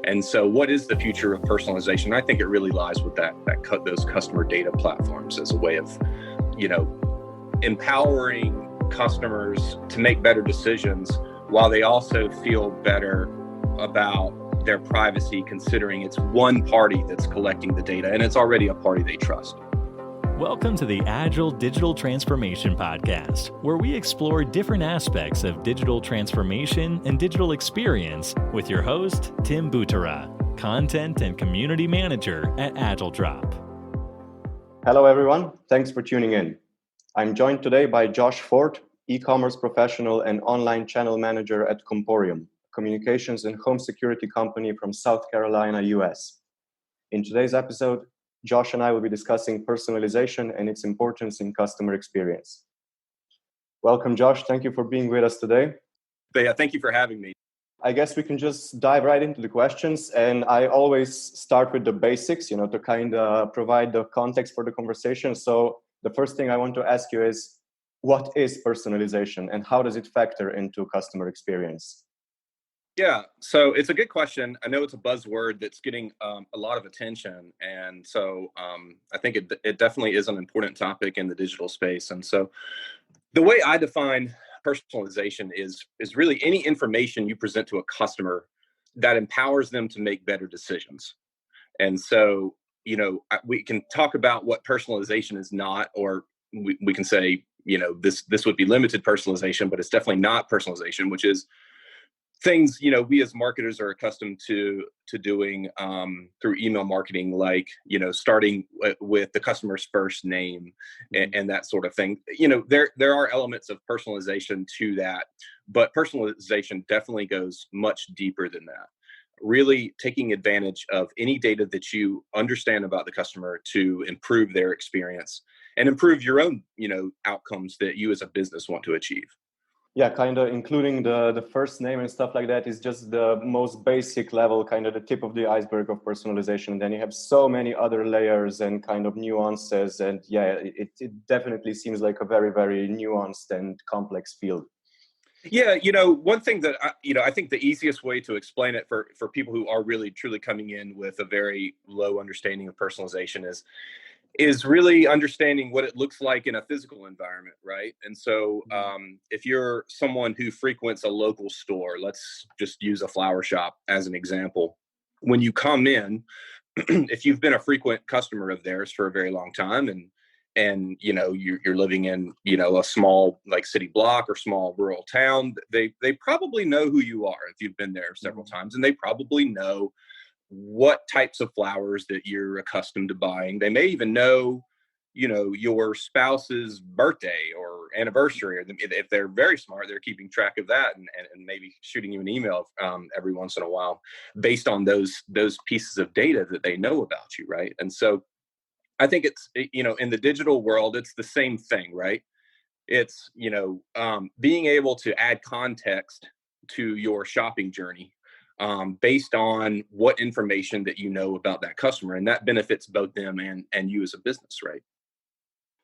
And so what is the future of personalization? I think it really lies with those customer data platforms as a way of, empowering customers to make better decisions while they also feel better about their privacy, considering it's one party that's collecting the data and it's already a party they trust. Welcome to the Agile Digital Transformation Podcast, where we explore different aspects of digital transformation and digital experience with your host, Tim Butera, Content and Community Manager at AgileDrop. Hello, everyone. Thanks for tuning in. I'm joined today by Josh Forte, e-commerce professional and online channel manager at Comporium, a communications and home security company from South Carolina, US. In today's episode, Josh and I will be discussing personalization and its importance in customer experience. Welcome, Josh. Thank you for being with us today. Yeah, thank you for having me. I guess we can just dive right into the questions. And I always start with the basics, to kind of provide the context for the conversation. So the first thing I want to ask you is, what is personalization and how does it factor into customer experience? Yeah, so it's a good question. I know it's a buzzword that's getting a lot of attention. And so I think it definitely is an important topic in the digital space. And so the way I define personalization is really any information you present to a customer that empowers them to make better decisions. And so, we can talk about what personalization is not, or we can say, this would be limited personalization, but it's definitely not personalization, which is things we as marketers are accustomed to doing through email marketing, like starting with the customer's first name and that sort of thing. There are elements of personalization to that, but personalization definitely goes much deeper than that. Really taking advantage of any data that you understand about the customer to improve their experience and improve your own outcomes that you as a business want to achieve. Yeah, kind of including the first name and stuff like that is just the most basic level, kind of the tip of the iceberg of personalization. And then you have so many other layers and kind of nuances. And yeah, it definitely seems like a very, very nuanced and complex field. Yeah, one thing that I think the easiest way to explain it for people who are really truly coming in with a very low understanding of personalization is really understanding what it looks like in a physical environment, right? And so if you're someone who frequents a local store, let's just use a flower shop as an example. When you come in, if you've been a frequent customer of theirs for a very long time and you're living in a small like city block or small rural town, they probably know who you are if you've been there several times, and they probably know what types of flowers that you're accustomed to buying. They may even know, your spouse's birthday or anniversary, or if they're very smart, they're keeping track of that and maybe shooting you an email every once in a while based on those pieces of data that they know about you, right? And so I think it's, in the digital world, it's the same thing, right? It's, being able to add context to your shopping journey based on what information that you know about that customer, and that benefits both them and you as a business, right?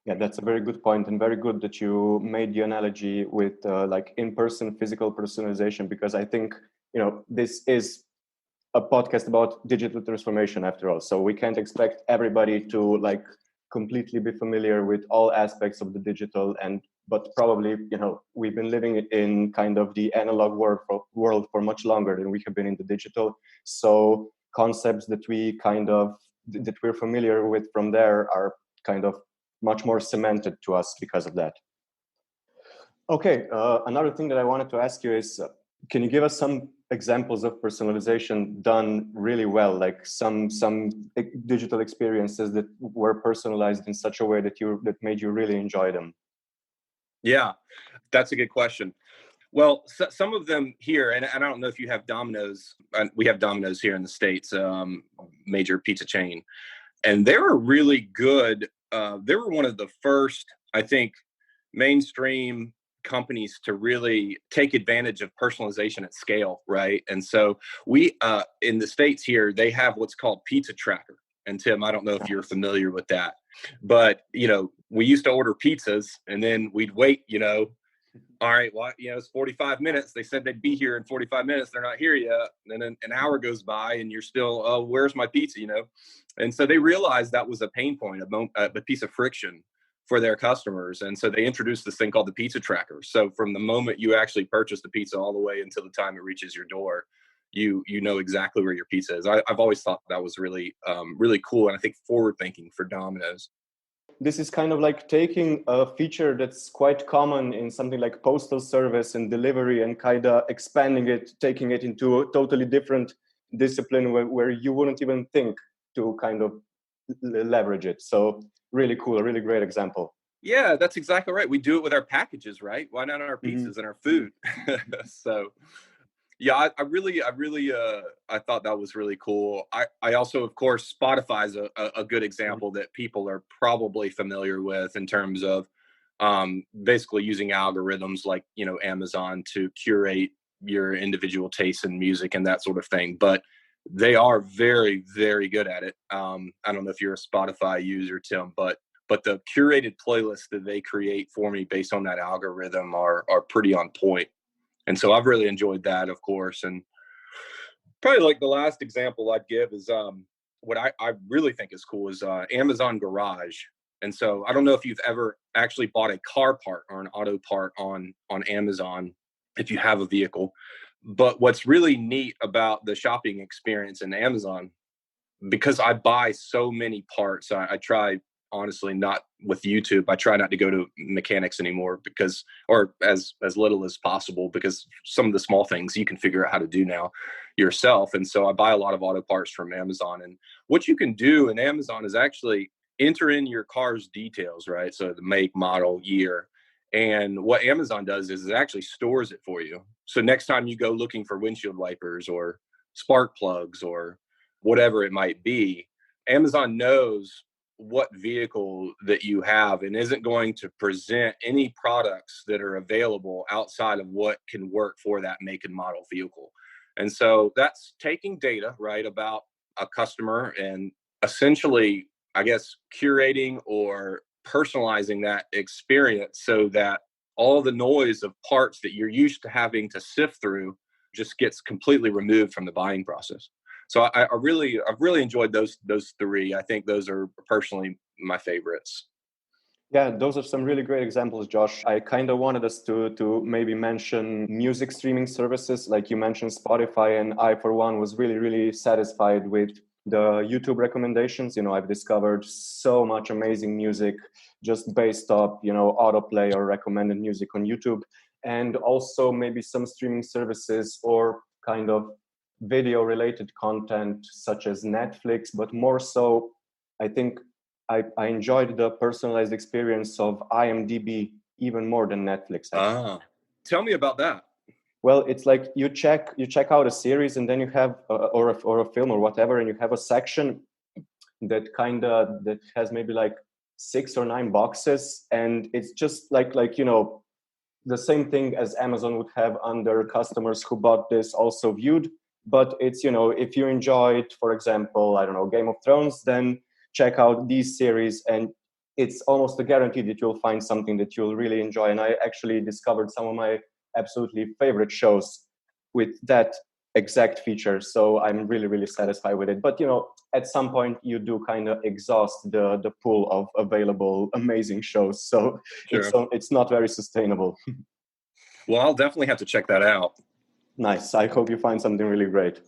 Yeah, that's a very good point, and very good that you made the analogy with like in-person physical personalization, because I think this is a podcast about digital transformation after all. So we can't expect everybody to like completely be familiar with all aspects of the digital, but probably, we've been living in kind of the analog world for much longer than we have been in the digital. So concepts that we're familiar with from there are kind of much more cemented to us because of that. Okay, another thing that I wanted to ask you is, can you give us some examples of personalization done really well, like some digital experiences that were personalized in such a way that made you really enjoy them? Yeah, that's a good question. Well, some of them here, and I don't know if you have Domino's. We have Domino's here in the States, major pizza chain, and they were really good. They were one of the first, I think, mainstream companies to really take advantage of personalization at scale, right? And so we, in the States here, they have what's called Pizza Tracker. And Tim, I don't know if you're familiar with that, but, we used to order pizzas and then we'd wait, all right, well, it's 45 minutes. They said they'd be here in 45 minutes. They're not here yet. And then an hour goes by and you're still, oh, where's my pizza, And so they realized that was a pain point, a piece of friction for their customers. And so they introduced this thing called the pizza tracker. So from the moment you actually purchase the pizza all the way until the time it reaches your door, you know exactly where your pizza is. I've always thought that was really, really cool. And I think forward thinking for Domino's. This is kind of like taking a feature that's quite common in something like postal service and delivery and kind of expanding it, taking it into a totally different discipline where you wouldn't even think to kind of leverage it. So really cool, a really great example. Yeah, that's exactly right. We do it with our packages, right? Why not our pizzas and our food? So yeah, I thought that was really cool. I also, of course, Spotify's a good example that people are probably familiar with in terms of basically using algorithms like, Amazon to curate your individual tastes in music and that sort of thing. But they are very, very good at it. I don't know if you're a Spotify user, Tim, but the curated playlists that they create for me based on that algorithm are pretty on point. And so I've really enjoyed that, of course. And probably like the last example I'd give is what I really think is cool is Amazon Garage. And so I don't know if you've ever actually bought a car part or an auto part on Amazon if you have a vehicle. But what's really neat about the shopping experience in Amazon, because I buy so many parts, I try, honestly, not with YouTube. I try not to go to mechanics anymore or as little as possible, because some of the small things you can figure out how to do now yourself. And so I buy a lot of auto parts from Amazon. And what you can do in Amazon is actually enter in your car's details, right? So the make, model, year. And what Amazon does is it actually stores it for you. So next time you go looking for windshield wipers or spark plugs or whatever it might be, Amazon knows what vehicle that you have and isn't going to present any products that are available outside of what can work for that make and model vehicle. And so that's taking data, right, about a customer and essentially, I guess, curating or personalizing that experience so that all the noise of parts that you're used to having to sift through just gets completely removed from the buying process. So I've really enjoyed those three. I think those are personally my favorites. Yeah, those are some really great examples, Josh. I kind of wanted us to maybe mention music streaming services, like you mentioned Spotify, and I, for one, was really, really satisfied with the YouTube recommendations. I've discovered so much amazing music just based off, autoplay or recommended music on YouTube, and also maybe some streaming services or kind of video related content such as Netflix, but more so, I think I enjoyed the personalized experience of IMDb even more than Netflix. Tell me about that. Well, it's like you check out a series and then you have or a film or whatever, and you have a section that has maybe like 6 or 9 boxes, and it's just like the same thing as Amazon would have under customers who bought this also viewed. But it's, if you enjoyed, for example, I don't know, Game of Thrones, then check out these series, and it's almost a guarantee that you'll find something that you'll really enjoy. And I actually discovered some of my absolutely favorite shows with that exact feature. So I'm really, really satisfied with it. But, at some point you do kind of exhaust the pool of available amazing shows. So sure. It's not very sustainable. Well, I'll definitely have to check that out. Nice. I hope you find something really great.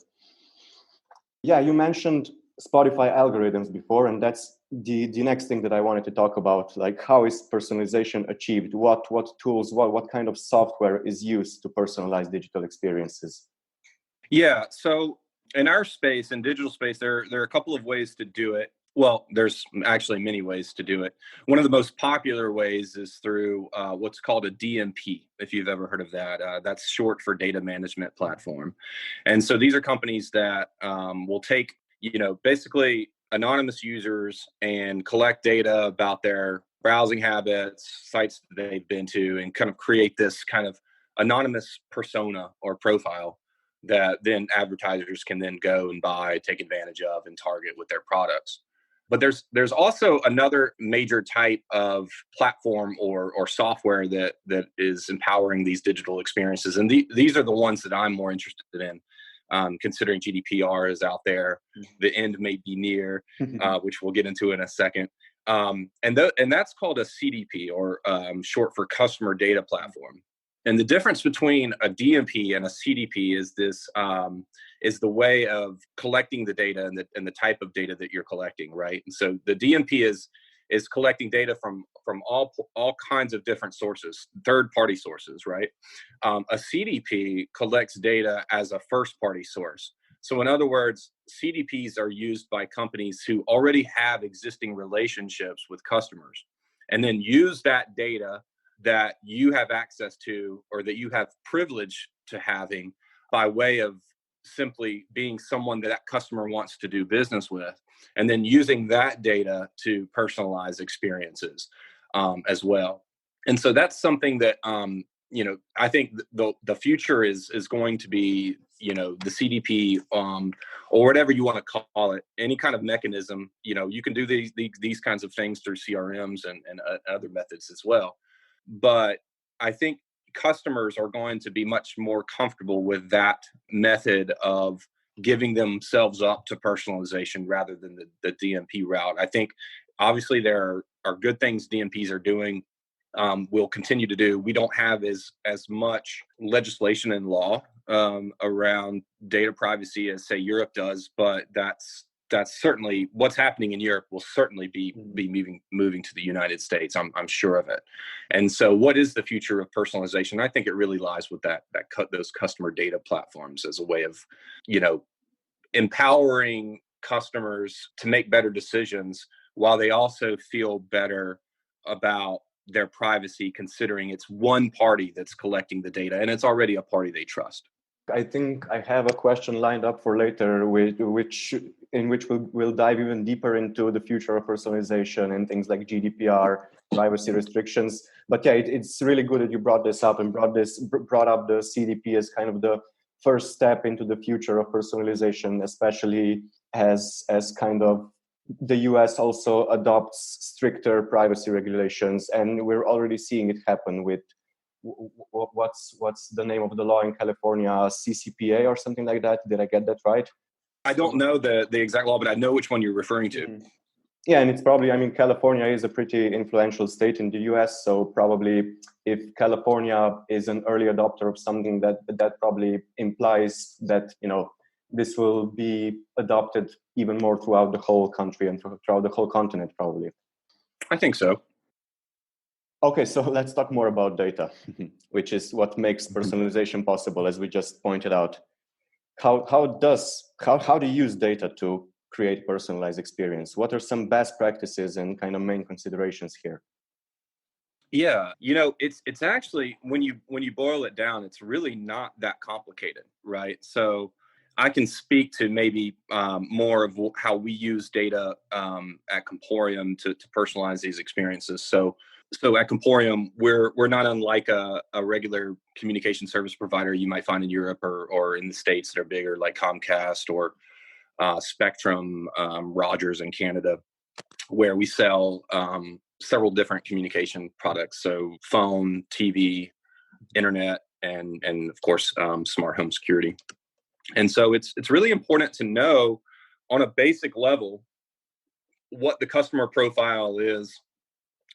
Yeah, you mentioned Spotify algorithms before, and that's the next thing that I wanted to talk about. Like, how is personalization achieved? What tools, what kind of software is used to personalize digital experiences? Yeah, so in our space, in digital space, there are a couple of ways to do it. Well, there's actually many ways to do it. One of the most popular ways is through what's called a DMP, if you've ever heard of that. That's short for data management platform. And so these are companies that will take, basically anonymous users and collect data about their browsing habits, sites that they've been to, and kind of create this kind of anonymous persona or profile that then advertisers can then go and buy, take advantage of, and target with their products. But there's also another major type of platform or software that is empowering these digital experiences, and these are the ones that I'm more interested in. Considering GDPR is out there, the end may be near, which we'll get into in a second. And that's called a CDP, or short for Customer Data Platform. And the difference between a DMP and a CDP is is the way of collecting the data and the type of data that you're collecting, right? And so the DMP is collecting data from all kinds of different sources, third-party sources, right? A CDP collects data as a first-party source. So in other words, CDPs are used by companies who already have existing relationships with customers, and then use that data that you have access to, or that you have privilege to having, by way of simply being someone that customer wants to do business with, and then using that data to personalize experiences as well. And so that's something that I think the future is going to be, the CDP, or whatever you want to call it, any kind of mechanism. You can do these kinds of things through CRMs and other methods as well. But I think customers are going to be much more comfortable with that method of giving themselves up to personalization rather than the DMP route. I think obviously there are good things DMPs are doing, will continue to do. We don't have as much legislation and law around data privacy as, say, Europe does, but that's certainly what's happening in Europe will certainly be moving to the United States. I'm sure of it. And so what is the future of personalization? I think it really lies with those customer data platforms as a way of, empowering customers to make better decisions, while they also feel better about their privacy, considering it's one party that's collecting the data and it's already a party they trust. I think I have a question lined up for later, in which we'll dive even deeper into the future of personalization and things like GDPR, privacy restrictions. But yeah, it's really good that you brought this up and brought up the CDP as kind of the first step into the future of personalization, especially as kind of the US also adopts stricter privacy regulations, and we're already seeing it happen with what's the name of the law in California, CCPA or something like that. Did I get that right? I don't know the exact law, but I know which one you're referring to. Mm-hmm. Yeah, and it's probably, California is a pretty influential state in the US, so probably if California is an early adopter of something, that probably implies that, this will be adopted even more throughout the whole country and throughout the whole continent, probably. I think so. Okay, so let's talk more about data, which is what makes personalization possible, as we just pointed out. How do you use data to create personalized experience? What are some best practices and kind of main considerations here? Yeah, it's actually, when you boil it down, it's really not that complicated, right? So I can speak to maybe more of how we use data at Comporium to personalize these experiences. So at Comporium, we're not unlike a regular communication service provider you might find in Europe or in the States that are bigger, like Comcast or Spectrum, Rogers in Canada, where we sell several different communication products. So phone, TV, internet, and of course, smart home security. And so it's really important to know on a basic level what the customer profile is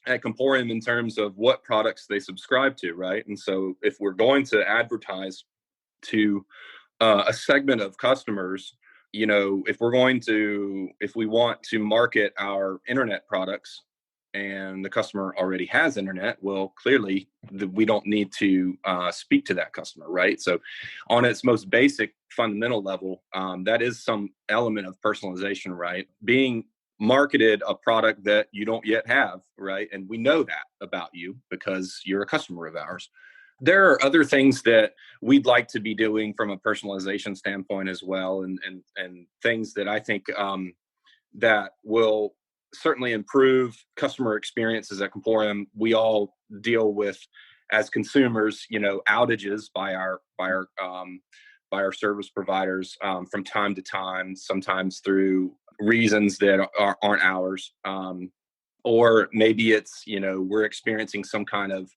at Comporium in terms of what products they subscribe to, right? And so if we're going to advertise to a segment of customers, if we want to market our internet products and the customer already has internet, well, clearly we don't need to speak to that customer, right? So on its most basic fundamental level, that is some element of personalization, right? Being marketed a product that you don't yet have, right? And we know that about you because you're a customer of ours. There are other things that we'd like to be doing from a personalization standpoint as well, and things that I think that will certainly improve customer experiences at Comporium. We all deal with, as consumers, outages by our service providers from time to time, sometimes through reasons that aren't ours. Or maybe it's, we're experiencing some kind of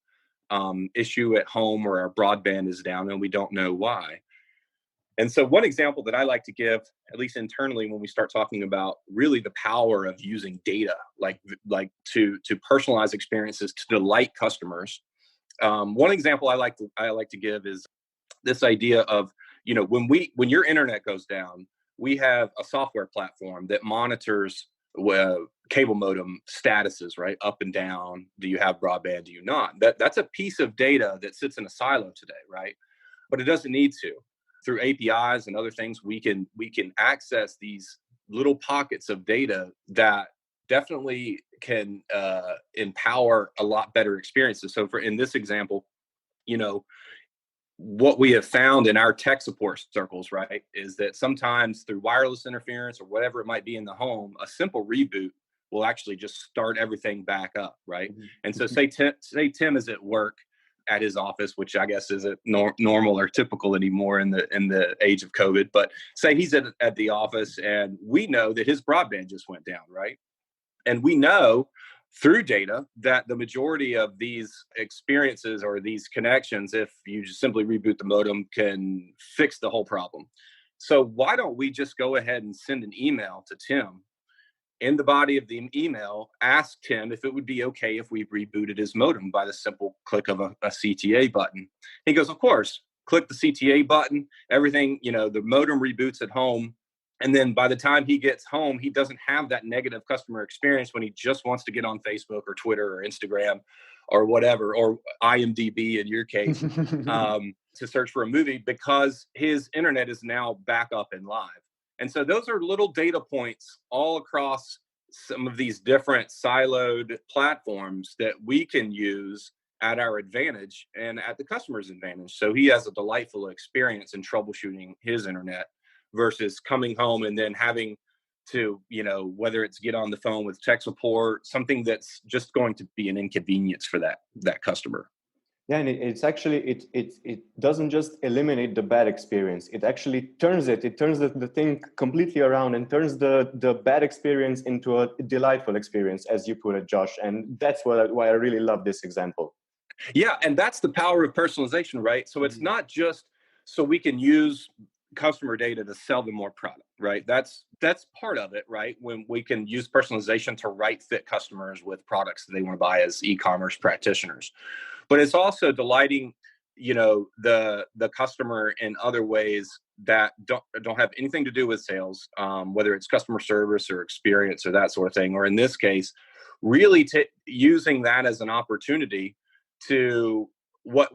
issue at home where our broadband is down and we don't know why. And so one example that I like to give, at least internally, when we start talking about really the power of using data, like to personalize experiences to delight customers. One example I like to give is this idea of, when your internet goes down, we have a software platform that monitors cable modem statuses, right? Up and down. Do you have broadband? Do you not? That's a piece of data that sits in a silo today, right? But it doesn't need to. Through APIs and other things, we can access these little pockets of data that definitely can empower a lot better experiences. So in this example, what we have found in our tech support circles, right, is that sometimes through wireless interference or whatever it might be in the home, a simple reboot will actually just start everything back up, right? Mm-hmm. And so say Tim is at work at his office, which I guess isn't normal or typical anymore in the age of COVID, but say he's at the office and we know that his broadband just went down, right? And we know through data that the majority of these experiences or these connections, if you just simply reboot the modem, can fix the whole problem. So why don't we just go ahead and send an email to Tim? In the body of the email, ask Tim if it would be okay if we rebooted his modem by the simple click of a CTA button. He goes, of course. Click the CTA button, everything, the modem reboots at home. And then by the time he gets home, he doesn't have that negative customer experience when he just wants to get on Facebook or Twitter or Instagram or whatever, or IMDb in your case, to search for a movie, because his internet is now back up and live. And so those are little data points all across some of these different siloed platforms that we can use at our advantage and at the customer's advantage. So he has a delightful experience in troubleshooting his internet versus coming home and then having to, whether it's get on the phone with tech support, something that's just going to be an inconvenience for that customer. Yeah, and it's actually, it doesn't just eliminate the bad experience. It actually turns the thing completely around and turns the bad experience into a delightful experience, as you put it, Josh. And that's why I really love this example. Yeah, and that's the power of personalization, right? So it's not just so we can use customer data to sell them more product, right? That's part of it, right? When we can use personalization to right fit customers with products that they want to buy as e-commerce practitioners. But it's also delighting, the customer in other ways that don't have anything to do with sales, whether it's customer service or experience or that sort of thing. Or in this case, really using that as an opportunity to what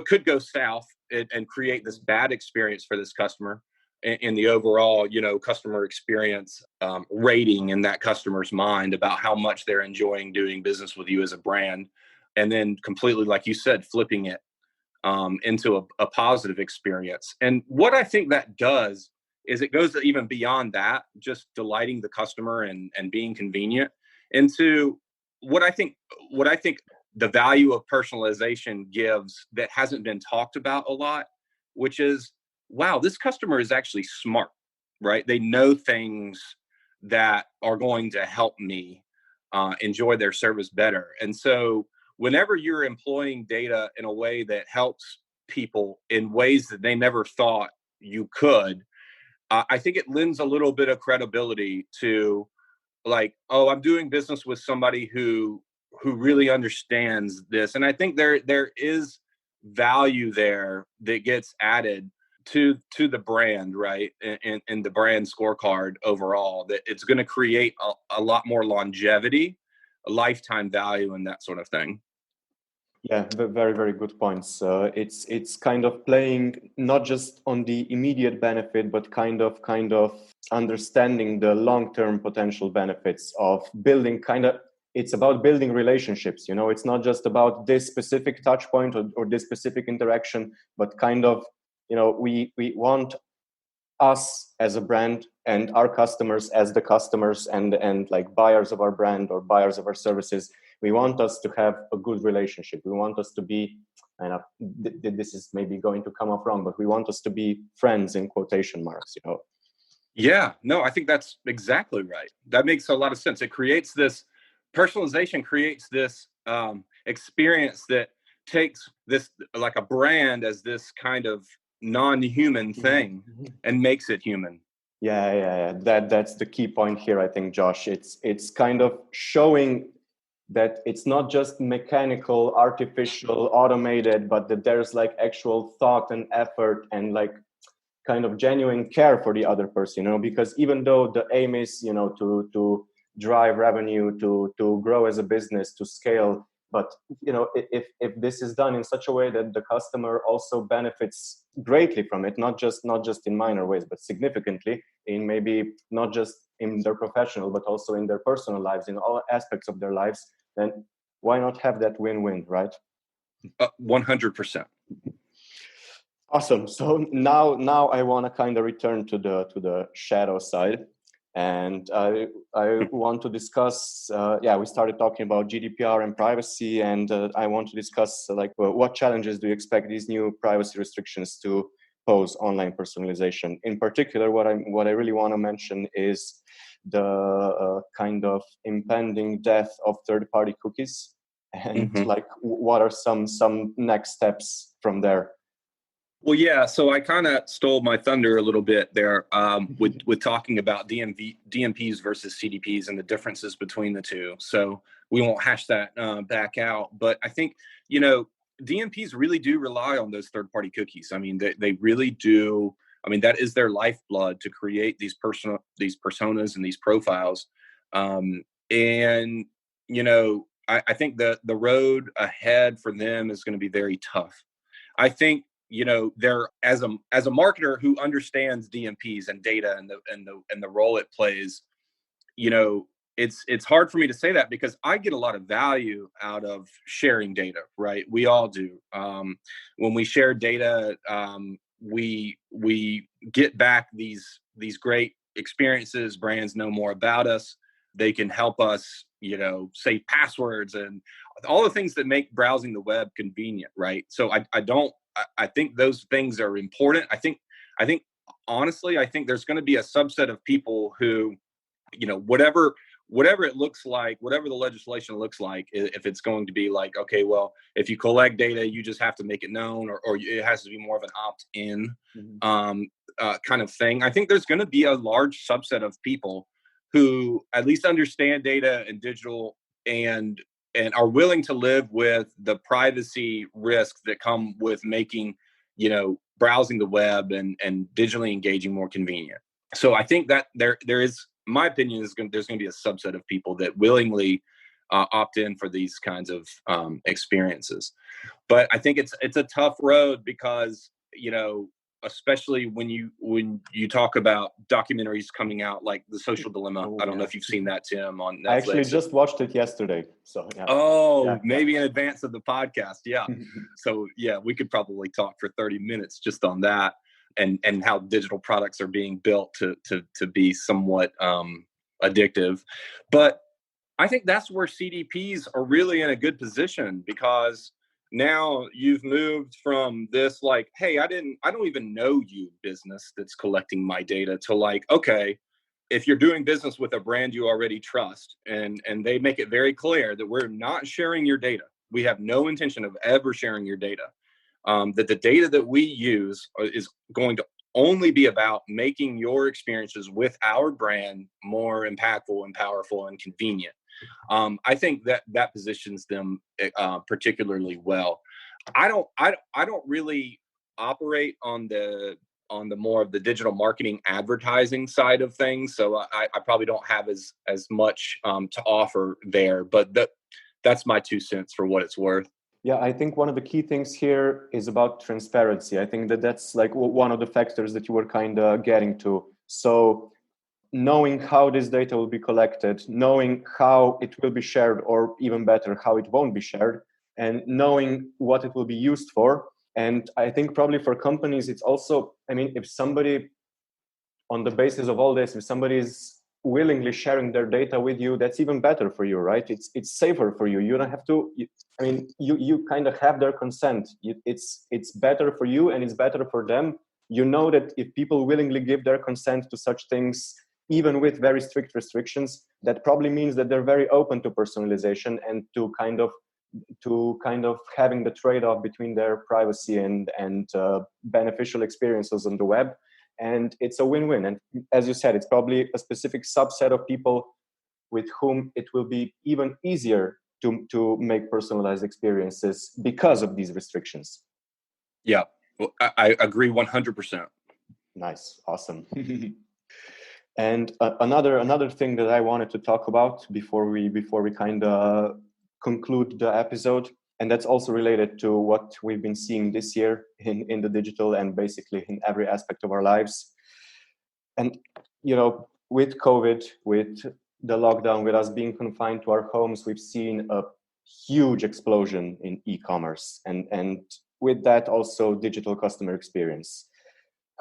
could go south and create this bad experience for this customer in the overall, customer experience rating in that customer's mind about how much they're enjoying doing business with you as a brand. And then completely, like you said, flipping it into a positive experience. And what I think that does is it goes even beyond that, just delighting the customer and being convenient, into what I think the value of personalization gives that hasn't been talked about a lot, which is, wow, this customer is actually smart, right? They know things that are going to help me enjoy their service better. And so whenever you're employing data in a way that helps people in ways that they never thought you could, I think it lends a little bit of credibility to, like, oh, I'm doing business with somebody who really understands this. And I think there is value there that gets added to the brand, right? And the brand scorecard overall, that it's going to create a lot more longevity, a lifetime value, and that sort of thing. Yeah, very, very good points. It's kind of playing not just on the immediate benefit, but kind of understanding the long-term potential benefits of building it's about building relationships. It's not just about this specific touch point or this specific interaction, but we want us as a brand and our customers as the customers and like buyers of our brand or buyers of our services. We want us to have a good relationship. We want us to be, and this is maybe going to come off wrong, but we want us to be friends in quotation marks, Yeah, no, I think that's exactly right. That makes a lot of sense. It creates this personalization, creates this experience that takes this like a brand as this kind of non-human thing and makes it human. Yeah. That's the key point here, I think, Josh. It's kind of showing that it's not just mechanical, artificial, automated, but that there's like actual thought and effort and like kind of genuine care for the other person, because even though the aim is, to drive revenue, to grow as a business, to scale, but if this is done in such a way that the customer also benefits greatly from it, not just in minor ways, but significantly in maybe not just in their professional, but also in their personal lives, in all aspects of their lives, then why not have that win-win, right? 100%. Awesome. So now I want to kind of return to the shadow side, and I want to discuss. We started talking about GDPR and privacy, and I want to discuss what challenges do you expect these new privacy restrictions to pose online personalization? In particular, what I really want to mention is the kind of impending death of third-party cookies, and what are some next steps from there? Well, yeah. So I kind of stole my thunder a little bit there with talking about DMPs versus CDPs and the differences between the two. So we won't hash that back out. But I think DMPs really do rely on those third-party cookies. I mean, they really do. I mean, that is their lifeblood to create these personas and these profiles. And I think the road ahead for them is going to be very tough. I think they're as a marketer who understands DMPs and data and the role it plays. It's hard for me to say that because I get a lot of value out of sharing data, right? We all do. When we share data, we get back these great experiences. Brands know more about us. They can help us, say passwords and all the things that make browsing the web convenient, right? So I think those things are important. I think honestly, I think there's going to be a subset of people who, whatever it looks like, whatever the legislation looks like, if it's going to be like, okay, well, if you collect data, you just have to make it known, or it has to be more of an opt-in kind of thing. I think there's going to be a large subset of people who at least understand data and digital and are willing to live with the privacy risks that come with making, browsing the web and digitally engaging more convenient. So I think that there is, my opinion is there's going to be a subset of people that willingly opt in for these kinds of experiences. But I think it's a tough road because, especially when you talk about documentaries coming out like The Social Dilemma. I don't know if you've seen that, Tim, on Netflix. I actually just watched it yesterday. So maybe in advance of the podcast. Yeah. So yeah, we could probably talk for 30 minutes just on that and how digital products are being built to be somewhat addictive. But I think that's where CDPs are really in a good position because now you've moved from this like, hey, I don't even know you business that's collecting my data to like, okay, if you're doing business with a brand you already trust and they make it very clear that we're not sharing your data. We have no intention of ever sharing your data. That the data that we use is going to only be about making your experiences with our brand more impactful and powerful and convenient. I think that positions them particularly well. I don't really operate on the more of the digital marketing advertising side of things, so I probably don't have as much to offer there. But that's my 2 cents for what it's worth. Yeah, I think one of the key things here is about transparency. I think that's like one of the factors that you were kind of getting to. So knowing how this data will be collected, knowing how it will be shared, or even better, how it won't be shared, and knowing what it will be used for. And I think probably for companies, it's also, I mean, if somebody, on the basis of all this, if somebody is willingly sharing their data with you, that's even better for you, right? It's safer for you. You don't have to, you kind of have their consent. It's better for you and it's better for them you know that if people willingly give their consent to such things, even with very strict restrictions, that probably means that they're very open to personalization and to kind of having the trade-off between their privacy and beneficial experiences on the web. And it's a win-win. And as you said, it's probably a specific subset of people with whom it will be even easier to make personalized experiences because of these restrictions. Yeah, well, I agree 100%. Nice, awesome. And another thing that I wanted to talk about before we kind of conclude the episode, and that's also related to what we've been seeing this year in the digital and basically in every aspect of our lives. And with COVID, with the lockdown, with us being confined to our homes, we've seen a huge explosion in e-commerce, and with that also digital customer experience.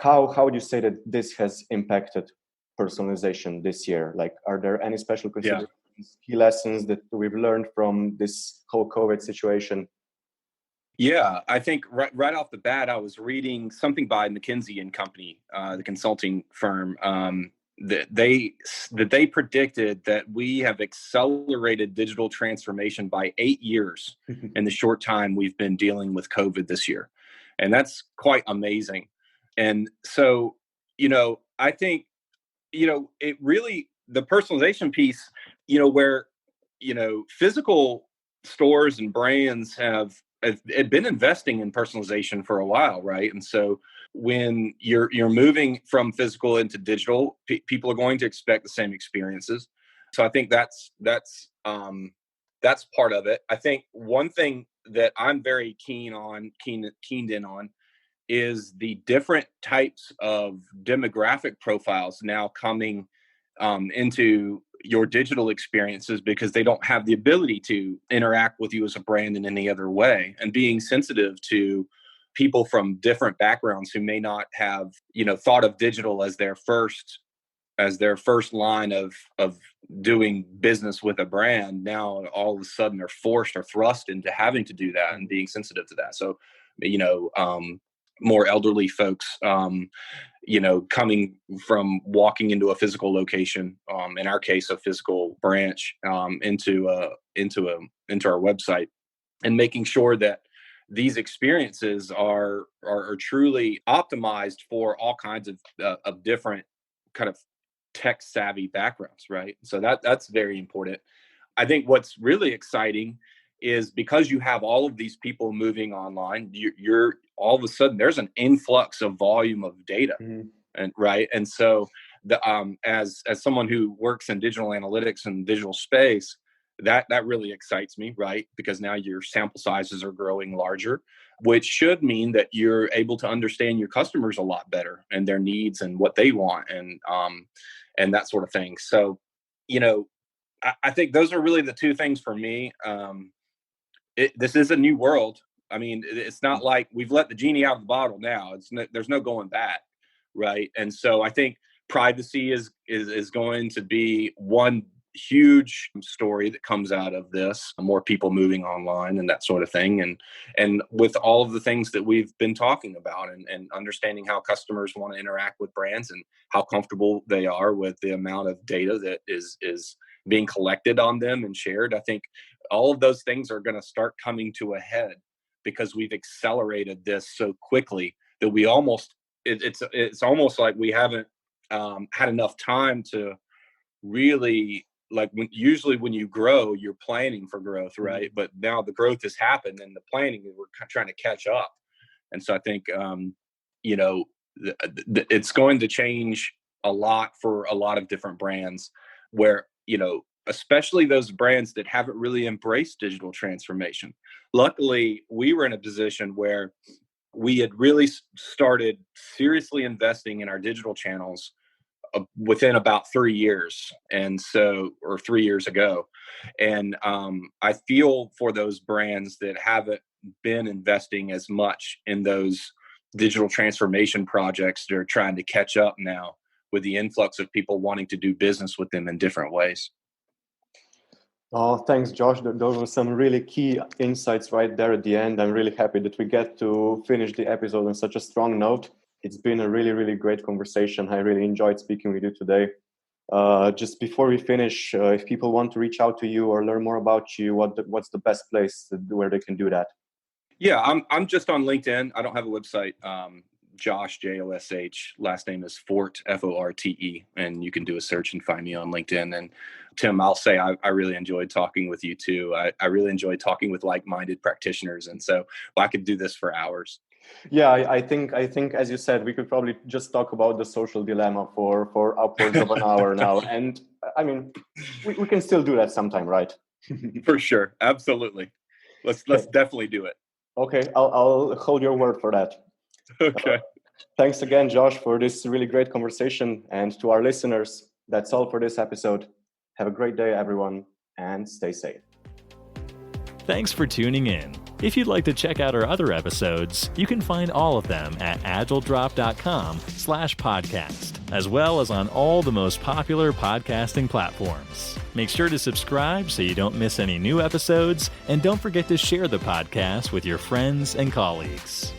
How would you say that this has impacted personalization this year? Like, are there any special considerations, key lessons that we've learned from this whole COVID situation? Yeah, I think right off the bat, I was reading something by McKinsey and Company, the consulting firm, that they predicted that we have accelerated digital transformation by 8 years in the short time we've been dealing with COVID this year, and that's quite amazing. And so, I think, it really, the personalization piece, where, physical stores and brands have been investing in personalization for a while, right? And so when you're moving from physical into digital, people are going to expect the same experiences. So I think that's part of it. I think one thing that I'm very keened in on is the different types of demographic profiles now coming into your digital experiences, because they don't have the ability to interact with you as a brand in any other way, and being sensitive to people from different backgrounds who may not have, thought of digital as their first line of doing business with a brand. Now all of a sudden are forced or thrust into having to do that and being sensitive to that. So, more elderly folks, coming from walking into a physical location, in our case, a physical branch, into our website, and making sure that these experiences are truly optimized for all kinds of different kind of tech savvy backgrounds, right? So that's very important. I think what's really exciting is because you have all of these people moving online, you're all of a sudden there's an influx of volume of data, and right. And so as someone who works in digital analytics and digital space, that really excites me, right? Because now your sample sizes are growing larger, which should mean that you're able to understand your customers a lot better and their needs and what they want, and that sort of thing. So, I think those are really the two things for me. This is a new world. I mean, it's not like we've let the genie out of the bottle now. There's no going back, right? And so I think privacy is going to be one huge story that comes out of this. More people moving online and that sort of thing, and with all of the things that we've been talking about, and understanding how customers want to interact with brands and how comfortable they are with the amount of data that is being collected on them and shared. I think all of those things are going to start coming to a head because we've accelerated this so quickly that we it's almost like we haven't had enough time to really, like, usually when you grow, you're planning for growth, right? But now the growth has happened, and the planning, we're trying to catch up. And so I think it's going to change a lot for a lot of different brands, where especially those brands that haven't really embraced digital transformation. Luckily, we were in a position where we had really started seriously investing in our digital channels within about 3 years, or 3 years ago. And I feel for those brands that haven't been investing as much in those digital transformation projects that are trying to catch up now with the influx of people wanting to do business with them in different ways. Oh, thanks, Josh. Those were some really key insights right there at the end. I'm really happy that we get to finish the episode on such a strong note. It's been a really, really great conversation. I really enjoyed speaking with you today. Just before we finish, if people want to reach out to you or learn more about you, what's the best place where they can do that? Yeah, I'm just on LinkedIn. I don't have a website. Josh, Josh, last name is Forte, Forte, and you can do a search and find me on LinkedIn. And Tim, I'll say I really enjoyed talking with you too. I really enjoyed talking with like-minded practitioners, and so I could do this for hours. Yeah, I think as you said, we could probably just talk about the social dilemma for upwards of an hour now. And I mean, we can still do that sometime, right? For sure, absolutely. Let's definitely do it. Okay, I'll hold your word for that. Okay. Thanks again, Josh, for this really great conversation. And to our listeners, that's all for this episode. Have a great day, everyone, and stay safe. Thanks for tuning in. If you'd like to check out our other episodes, you can find all of them at agiledrop.com/podcast, as well as on all the most popular podcasting platforms. Make sure to subscribe so you don't miss any new episodes, and don't forget to share the podcast with your friends and colleagues.